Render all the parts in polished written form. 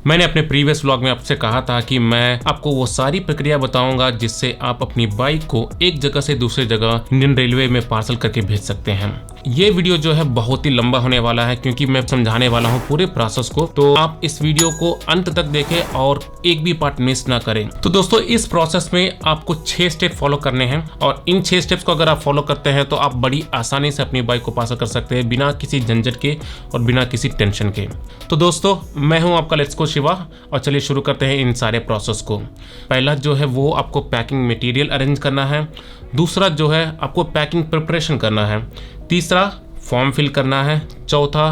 मैंने अपने previous vlog में आपसे कहा था कि मैं आपको वो सारी प्रक्रिया बताऊंगा जिससे आप अपनी बाइक को एक जगह से दूसरी जगह इंडियन रेलवे में पार्सल करके भेज सकते हैं। ये वीडियो जो है बहुत ही लंबा होने वाला है क्योंकि मैं समझाने वाला हूँ पूरे प्रोसेस को, तो आप इस वीडियो को अंत तक देखें और एक भी पार्ट मिस ना करें। तो दोस्तों, इस प्रोसेस में आपको 6 स्टेप फॉलो करने हैं और इन 6 स्टेप्स को अगर आप फॉलो करते हैं तो आप बड़ी आसानी से अपनी बाइक को पार्सल कर सकते हैं बिना किसी झंझट के और बिना किसी टेंशन के। तो दोस्तों, मैं हूं आपका लेट्स गो शिवा और चलिए शुरू करते हैं इन सारे प्रोसेस को। पहला जो है वो आपको पैकिंग मटेरियल अरेंज करना है। दूसरा जो है आपको पैकिंग प्रिपरेशन करना है। तीसरा फॉर्म फिल करना है। चौथा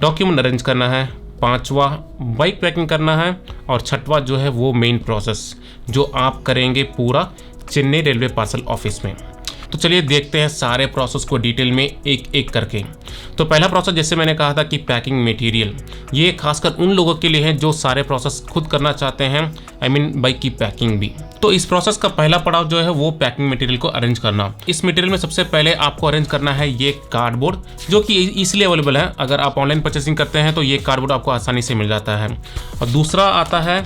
डॉक्यूमेंट अरेंज करना है। पांचवा बाइक पैकिंग करना है और छठवा जो है वो मेन प्रोसेस जो आप करेंगे पूरा चेन्नई रेलवे पार्सल ऑफिस में। तो चलिए देखते हैं सारे प्रोसेस को डिटेल में एक एक करके। तो पहला प्रोसेस, जैसे मैंने कहा था कि पैकिंग मटेरियल, ये खासकर उन लोगों के लिए है जो सारे प्रोसेस खुद करना चाहते हैं, आई मीन बाइक की पैकिंग भी। तो इस प्रोसेस का पहला पड़ाव जो है वो पैकिंग मटेरियल को अरेंज करना। इस मटेरियल में सबसे पहले आपको अरेंज करना है ये कार्डबोर्ड, जो कि इसलिए अवेलेबल है, अगर आप ऑनलाइन परचेसिंग करते हैं तो ये कार्डबोर्ड आपको आसानी से मिल जाता है। और दूसरा आता है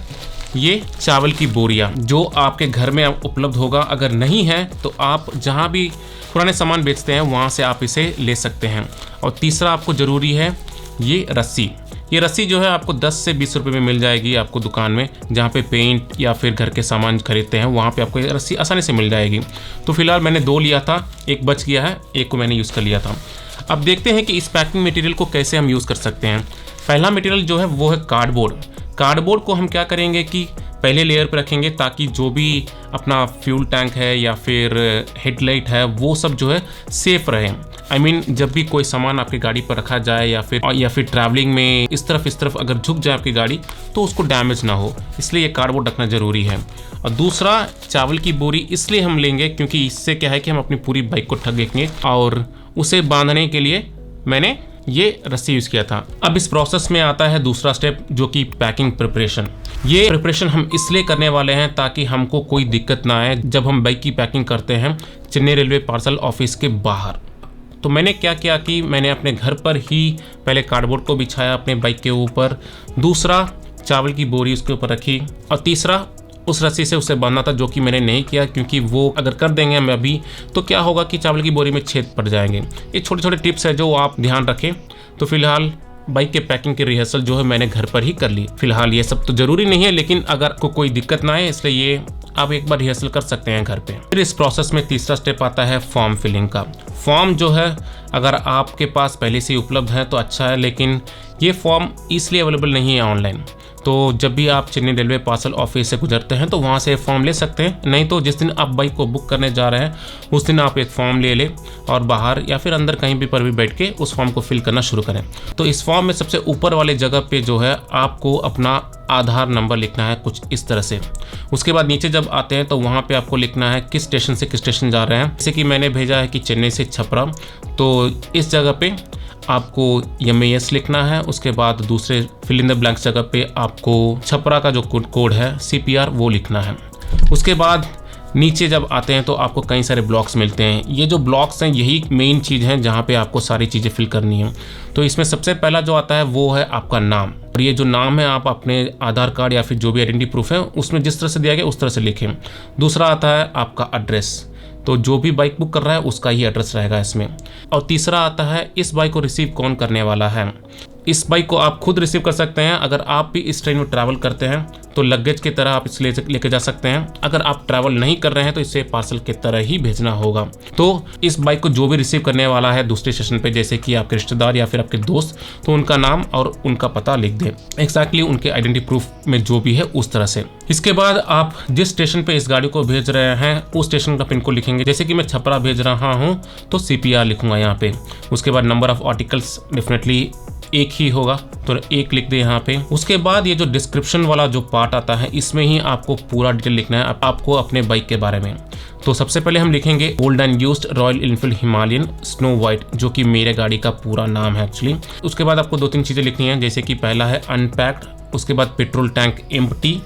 ये चावल की बोरियां, जो आपके घर में उपलब्ध होगा। अगर नहीं है तो आप जहां भी पुराने सामान बेचते हैं वहां से आप इसे ले सकते हैं। और तीसरा आपको ज़रूरी है ये रस्सी। ये रस्सी जो है आपको 10 से 20 रुपए में मिल जाएगी आपको दुकान में, जहाँ पे पेंट या फिर घर के सामान खरीदते हैं वहाँ पे आपको ये रस्सी आसानी से मिल जाएगी। तो फिलहाल मैंने 2 लिया था, एक बच गया है, एक को मैंने यूज़ कर लिया था। अब देखते हैं कि इस पैकिंग मटेरियल को कैसे हम यूज़ कर सकते हैं। पहला मटेरियल जो है वो है कार्डबोर्ड। कार्डबोर्ड को हम क्या करेंगे कि पहले लेयर पर रखेंगे ताकि जो भी अपना फ्यूल टैंक है या फिर हेडलाइट है वो सब जो है सेफ रहे। आई मीन जब भी कोई सामान आपकी गाड़ी पर रखा जाए या फिर ट्रैवलिंग में इस तरफ अगर झुक जाए आपकी गाड़ी तो उसको डैमेज ना हो, इसलिए ये कार्डबोर्ड रखना ज़रूरी है। और दूसरा चावल की बोरी इसलिए हम लेंगे क्योंकि इससे क्या है कि हम अपनी पूरी बाइक को ढकेंगे और उसे बांधने के लिए मैंने ये रस्सी यूज़ किया था। अब इस प्रोसेस में आता है दूसरा स्टेप जो कि पैकिंग प्रिपरेशन। ये प्रिपरेशन हम इसलिए करने वाले हैं ताकि हमको कोई दिक्कत ना आए जब हम बाइक की पैकिंग करते हैं चेन्नई रेलवे पार्सल ऑफिस के बाहर। तो मैंने क्या किया कि मैंने अपने घर पर ही पहले कार्डबोर्ड को बिछाया अपने बाइक के ऊपर, दूसरा चावल की बोरी उसके ऊपर रखी और तीसरा उस रस्सी से उसे बांधना था, जो कि मैंने नहीं किया क्योंकि वो अगर कर देंगे हम अभी तो क्या होगा कि चावल की बोरी में छेद पड़ जाएंगे। ये छोटे छोटे टिप्स है जो आप ध्यान रखें। तो फिलहाल बाइक के पैकिंग की रिहर्सल जो है मैंने घर पर ही कर ली। फिलहाल ये सब तो जरूरी नहीं है, लेकिन अगर आपको कोई दिक्कत ना आए इसलिए ये आप एक बार रिहर्सल कर सकते हैं घर पे। फिर इस प्रोसेस में तीसरा स्टेप आता है फॉर्म फिलिंग का। फॉर्म जो है अगर आपके पास पहले से ही उपलब्ध है तो अच्छा है, लेकिन ये फॉर्म इसलिए अवेलेबल नहीं है ऑनलाइन। तो जब भी आप चेन्नई रेलवे पार्सल ऑफिस से गुजरते हैं तो वहाँ से फॉर्म ले सकते हैं, नहीं तो जिस दिन आप बाइक को बुक करने जा रहे हैं उस दिन आप एक फॉर्म ले लें और बाहर या फिर अंदर कहीं भी पर भी बैठ के उस फॉर्म को फिल करना शुरू करें। तो इस फॉर्म में सबसे ऊपर वाले जगह पे जो है आपको अपना आधार नंबर लिखना है कुछ इस तरह से। उसके बाद नीचे जब आते हैं तो वहाँ पे आपको लिखना है किस स्टेशन से किस स्टेशन जा रहे हैं। जैसे कि मैंने भेजा है कि चेन्नई से छपरा, तो इस जगह पे आपको MAS लिखना है। उसके बाद दूसरे फिल इन द ब्लैंक्स जगह पे आपको छपरा का जो कोड है CPR वो लिखना है। उसके बाद नीचे जब आते हैं तो आपको कई सारे ब्लॉक्स मिलते हैं। ये जो ब्लॉक्स हैं यही मेन चीज़ हैं जहाँ पे आपको सारी चीज़ें फिल करनी है। तो इसमें सबसे पहला जो आता है वो है आपका नाम, और ये जो नाम है आप अपने आधार कार्ड या फिर जो भी आइडेंटिटी प्रूफ है उसमें जिस तरह से दिया गया उस तरह से लिखें। दूसरा आता है आपका एड्रेस, तो जो भी बाइक बुक कर रहा है उसका ही एड्रेस रहेगा इसमें। और तीसरा आता है इस बाइक को रिसीव कौन करने वाला है। इस बाइक को आप खुद रिसीव कर सकते हैं। अगर आप भी इस ट्रेन में ट्रैवल करते हैं तो लगेज की तरह आप इसे लेके जा सकते हैं। अगर आप ट्रैवल नहीं कर रहे हैं तो इसे पार्सल की तरह ही भेजना होगा। तो इस बाइक को जो भी रिसीव करने वाला है दूसरे स्टेशन पे, जैसे कि आपके रिश्तेदार या फिर आपके दोस्त, तो उनका नाम और उनका पता लिख दें, एक्जैक्टली उनके आइडेंटिटी प्रूफ में जो भी है उस तरह से। इसके बाद आप जिस स्टेशन पे इस गाड़ी को भेज रहे हैं उस स्टेशन का पिन कोड लिखेंगे। जैसे कि मैं छपरा भेज रहा हूँ तो CPR लिखूंगा यहाँ पे। उसके बाद नंबर ऑफ आर्टिकल्स डेफिनेटली एक ही होगा तो 1 लिख दे यहाँ पे। उसके बाद ये जो डिस्क्रिप्शन वाला जो पार्ट आता है इसमें ही आपको पूरा डिटेल लिखना है आपको अपने बाइक के बारे में। तो सबसे पहले हम लिखेंगे old and used royal Enfield Himalayan snow white, जो कि मेरे गाड़ी का पूरा नाम है एक्चुअली। उसके बाद आपको 2-3 चीज़ें लिखनी है, जैसे कि पहला है अनपैक्ड, उसके बाद पेट्रोल टैंक एम्प्टी,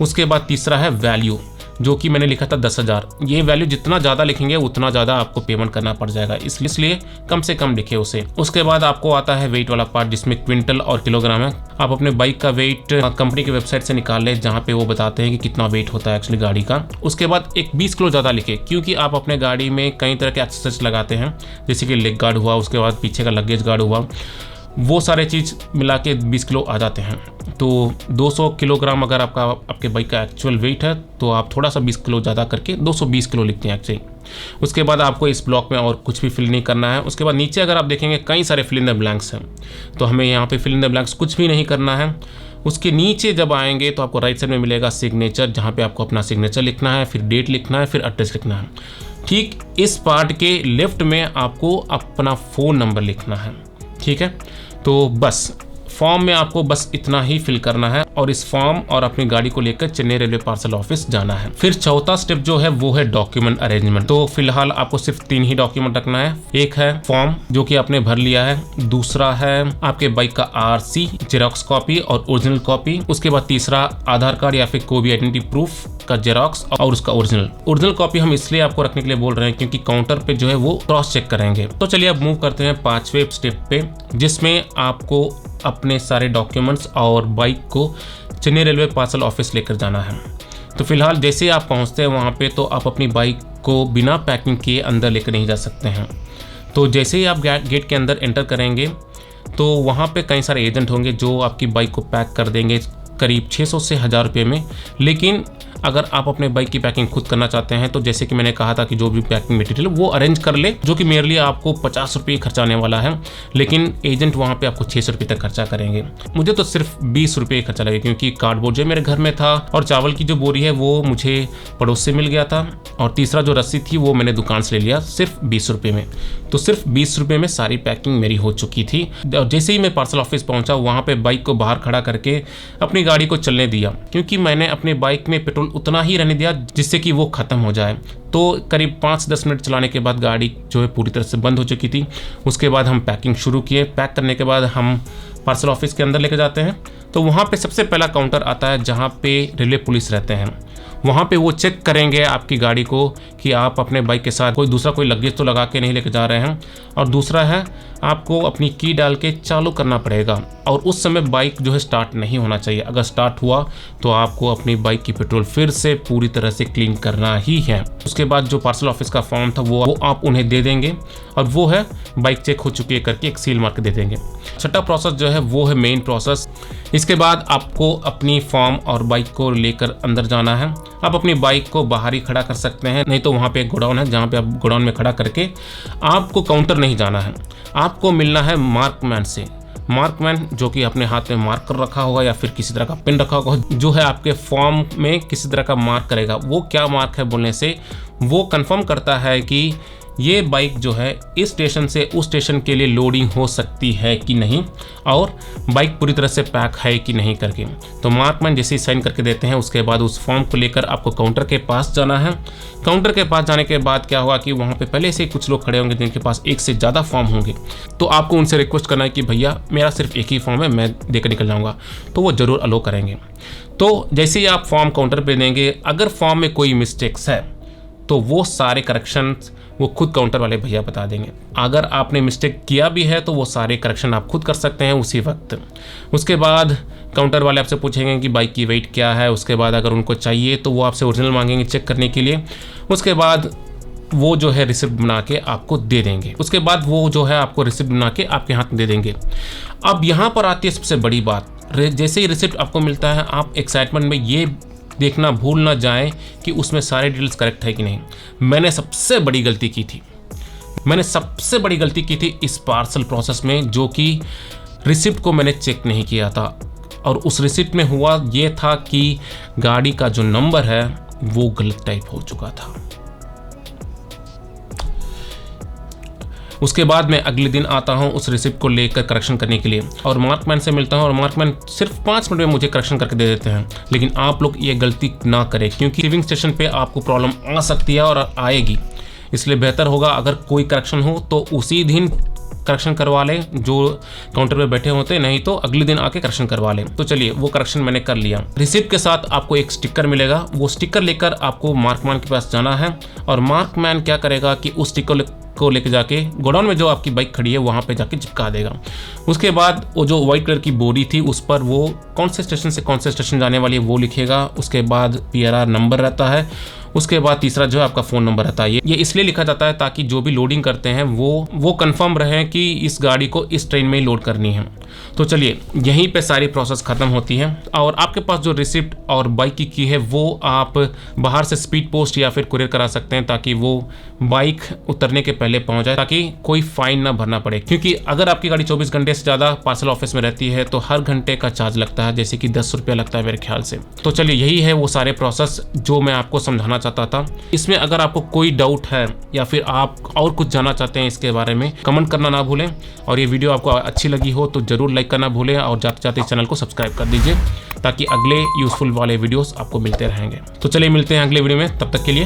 उसके बाद तीसरा है वैल्यू। जो कि मैंने लिखा था 10,000। ये वैल्यू जितना ज़्यादा लिखेंगे उतना ज़्यादा आपको पेमेंट करना पड़ जाएगा, इसलिए कम से कम लिखे उसे। उसके बाद आपको आता है वेट वाला पार्ट, जिसमें क्विंटल और किलोग्राम है। आप अपने बाइक का वेट कंपनी की वेबसाइट से निकाल लें, जहाँ पे वो बताते हैं कि कितना वेट होता है एक्चुअली गाड़ी का। उसके बाद एक 20 किलो ज़्यादा लिखे, क्योंकि आप अपने गाड़ी में कई तरह के एक्सेसरीज लगाते हैं, जैसे कि लेग गार्ड हुआ, उसके बाद पीछे का लगेज गार्ड हुआ, वो सारे चीज़ मिला के 20 किलो आ जाते हैं। तो 200 किलोग्राम अगर आपके बाइक का एक्चुअल वेट है, तो आप थोड़ा सा 20 किलो ज़्यादा करके 220 किलो लिखते हैं एक्चुअली। उसके बाद आपको इस ब्लॉक में और कुछ भी फिल नहीं करना है। उसके बाद नीचे अगर आप देखेंगे कई सारे फिल इन द ब्लैंक्स हैं, तो हमें यहाँ पे फिल इन द ब्लैंक्स कुछ भी नहीं करना है। उसके नीचे जब आएंगे तो आपको राइट साइड में मिलेगा सिग्नेचर, जहाँ पे आपको अपना सिग्नेचर लिखना है, फिर डेट लिखना है, फिर एड्रेस लिखना है। ठीक इस पार्ट के लेफ्ट में आपको अपना फ़ोन नंबर लिखना है। ठीक है, तो बस फॉर्म में आपको बस इतना ही फिल करना है और इस फॉर्म और अपनी गाड़ी को लेकर चेन्नई रेलवे पार्सल ऑफिस जाना है। फिर चौथा स्टेप जो है वो है डॉक्यूमेंट अरेंजमेंट। तो फिलहाल आपको सिर्फ 3 ही डॉक्यूमेंट रखना है। एक है फॉर्म जो कि आपने भर लिया है, दूसरा है आपके बाइक का आरसी जेरॉक्स कॉपी और ओरिजिनल कॉपी, उसके बाद तीसरा आधार कार्ड या फिर कोई भी आइडेंटिटी प्रूफ का जेरॉक्स और उसका ओरिजिनल कॉपी हम इसलिए आपको रखने के लिए बोल रहे हैं क्योंकि काउंटर पे जो है वो क्रॉस चेक करेंगे। तो चलिए अब मूव करते हैं 5वें स्टेप पे, जिसमें आपको अपने सारे डॉक्यूमेंट्स और बाइक को चेन्नई रेलवे पार्सल ऑफिस लेकर जाना है। तो फिलहाल जैसे आप पहुंचते हैं वहां पे, तो आप अपनी बाइक को बिना पैकिंग किए अंदर लेकर नहीं जा सकते हैं। तो जैसे ही आप गेट के अंदर एंटर करेंगे तो वहां पे कई सारे एजेंट होंगे जो आपकी बाइक को पैक कर देंगे करीब 600 से 1000 रुपये में। लेकिन अगर आप अपने बाइक की पैकिंग खुद करना चाहते हैं तो जैसे कि मैंने कहा था कि जो भी पैकिंग मटेरियल वो अरेंज कर ले, जो कि मेरे लिए आपको 50 रुपये खर्चा आने वाला है, लेकिन एजेंट वहाँ पे आपको 600 रुपये तक खर्चा करेंगे। मुझे तो सिर्फ 20 रुपये खर्चा लगे, क्योंकि कार्डबोर्ड जो मेरे घर में था और चावल की जो बोरी है वो मुझे पड़ोस से मिल गया था, और तीसरा जो रस्सी थी वो मैंने दुकान से ले लिया सिर्फ 20 रुपये में। तो सिर्फ 20 रुपये में सारी पैकिंग मेरी हो चुकी थी। और जैसे ही मैं पार्सल ऑफिस पहुंचा, वहाँ पे बाइक को बाहर खड़ा करके अपनी गाड़ी को चलने दिया, क्योंकि मैंने अपने बाइक में पेट्रोल उतना ही रहने दिया जिससे कि वो ख़त्म हो जाए। तो करीब 5-10 मिनट चलाने के बाद गाड़ी जो है पूरी तरह से बंद हो चुकी थी। उसके बाद हम पैकिंग शुरू किए। पैक करने के बाद हम पार्सल ऑफिस के अंदर लेके जाते हैं। तो वहाँ पे सबसे पहला काउंटर आता है जहाँ पे रेलवे पुलिस रहते हैं। वहाँ पे वो चेक करेंगे आपकी गाड़ी को कि आप अपने बाइक के साथ कोई लगेज तो लगा के नहीं लेके जा रहे हैं। और दूसरा है आपको अपनी की डाल के चालू करना पड़ेगा, और उस समय बाइक जो है स्टार्ट नहीं होना चाहिए। अगर स्टार्ट हुआ तो आपको अपनी बाइक की पेट्रोल फिर से पूरी तरह से क्लीन करना ही है। उसके बाद जो पार्सल ऑफिस का फॉर्म था वो आप उन्हें दे देंगे, और वो है बाइक चेक हो चुकी है करके एक सील मार के दे देंगे। छठा प्रोसेस जो है वो है मेन प्रोसेस। इसके बाद आपको अपनी फॉर्म और बाइक को लेकर अंदर जाना है। आप अपनी बाइक को बाहर ही खड़ा कर सकते हैं, नहीं तो वहाँ पे एक गोडाउन है जहाँ पे आप गोडाउन में खड़ा करके आपको काउंटर नहीं जाना है, आपको मिलना है मार्कमैन से। मार्कमैन जो कि अपने हाथ में मार्कर रखा होगा या फिर किसी तरह का पिन रखा होगा, जो है आपके फॉर्म में किसी तरह का मार्क करेगा। वो क्या मार्क है बोलने से वो कंफर्म करता है कि ये बाइक जो है इस स्टेशन से उस स्टेशन के लिए लोडिंग हो सकती है कि नहीं, और बाइक पूरी तरह से पैक है कि नहीं करके। तो मार्कमैन जैसे ही साइन करके देते हैं, उसके बाद उस फॉर्म को लेकर आपको काउंटर के पास जाना है। काउंटर के पास जाने के बाद क्या होगा कि वहाँ पे पहले से कुछ लोग खड़े होंगे जिनके पास एक से ज़्यादा फॉर्म होंगे। तो आपको उनसे रिक्वेस्ट करना है कि भैया मेरा सिर्फ एक ही फॉर्म है, मैं देकर निकल जाऊँगा, तो वो ज़रूर अलो करेंगे। तो जैसे ही आप फॉर्म काउंटर पर देंगे, अगर फॉर्म में कोई मिस्टेक्स है तो वो सारे करेक्शन वो खुद काउंटर वाले भैया बता देंगे। अगर आपने मिस्टेक किया भी है तो वो सारे करेक्शन आप खुद कर सकते हैं उसी वक्त। उसके बाद काउंटर वाले आपसे पूछेंगे कि बाइक की वेट क्या है। उसके बाद अगर उनको चाहिए तो वो आपसे ओरिजिनल मांगेंगे चेक करने के लिए। उसके बाद वो जो है रिसिप्ट बना के आपको दे देंगे। उसके बाद वो जो है आपको रिसिप्ट बना के आपके हाथ में दे देंगे। अब यहाँ पर आती है सबसे बड़ी बात। जैसे ही रिसिप्ट आपको मिलता है, आप एक्साइटमेंट में ये देखना भूल ना जाएं कि उसमें सारे डिटेल्स करेक्ट है कि नहीं। मैंने सबसे बड़ी गलती की थी इस पार्सल प्रोसेस में, जो कि रिसिप्ट को मैंने चेक नहीं किया था। और उस रिसिप्ट में हुआ ये था कि गाड़ी का जो नंबर है वो गलत टाइप हो चुका था। उसके बाद मैं अगले दिन आता हूँ उस रिसिप्ट को लेकर करेक्शन करने के लिए, और मार्कमैन से मिलता हूँ, और मार्कमैन सिर्फ 5 मिनट में मुझे करेक्शन करके दे देते हैं। लेकिन आप लोग ये गलती ना करें, क्योंकि रिसीविंग स्टेशन पे आपको प्रॉब्लम आ सकती है और आएगी। इसलिए बेहतर होगा अगर कोई करेक्शन हो तो उसी दिन करेक्शन करवा लें जो काउंटर पे बैठे होते हैं, नहीं तो अगले दिन आके करेक्शन करवा लें। तो चलिए वो करेक्शन मैंने कर लिया। रिसिप्ट के साथ आपको एक स्टिकर मिलेगा, वो स्टिकर लेकर आपको मार्कमैन के पास जाना है और मार्कमैन क्या करेगा कि उस स्टिकर को लेके जाके गोडाउन में जो आपकी बाइक खड़ी है वहां पे जाके चिपका देगा। उसके बाद वो जो व्हाइट कलर की बोरी थी उस पर वो कौन से स्टेशन से कौन से स्टेशन जाने वाली है वो लिखेगा। उसके बाद PRR नंबर रहता है। उसके बाद तीसरा जो है आपका फ़ोन नंबर रहता है। ये इसलिए लिखा जाता है ताकि जो भी लोडिंग करते हैं वो कंफर्म रहे कि इस गाड़ी को इस ट्रेन में ही लोड करनी है। तो चलिए यहीं पे सारी प्रोसेस ख़त्म होती है और आपके पास जो रिसिप्ट और बाइक की की है वो आप बाहर से स्पीड पोस्ट या फिर कुरियर करा सकते हैं ताकि वो बाइक उतरने के पहले पहुंच जाए, ताकि कोई फाइन ना भरना पड़े। क्योंकि अगर आपकी गाड़ी 24 घंटे से ज़्यादा पार्सल ऑफिस में रहती है तो हर घंटे का चार्ज लगता है, जैसे कि 10 रुपया लगता है मेरे ख्याल से। तो चलिए यही है वो सारे प्रोसेस जो मैं आपको समझाना चाहता था। इसमें अगर आपको कोई डाउट है या फिर आप और कुछ जानना चाहते हैं इसके बारे में, कमेंट करना ना भूलें। और ये वीडियो आपको अच्छी लगी हो तो जरूर लाइक करना भूलें और जाते जाते इस चैनल को सब्सक्राइब कर दीजिए ताकि अगले यूजफुल वाले वीडियोस आपको मिलते रहेंगे। तो चलिए मिलते हैं अगले वीडियो में, तब तक के लिए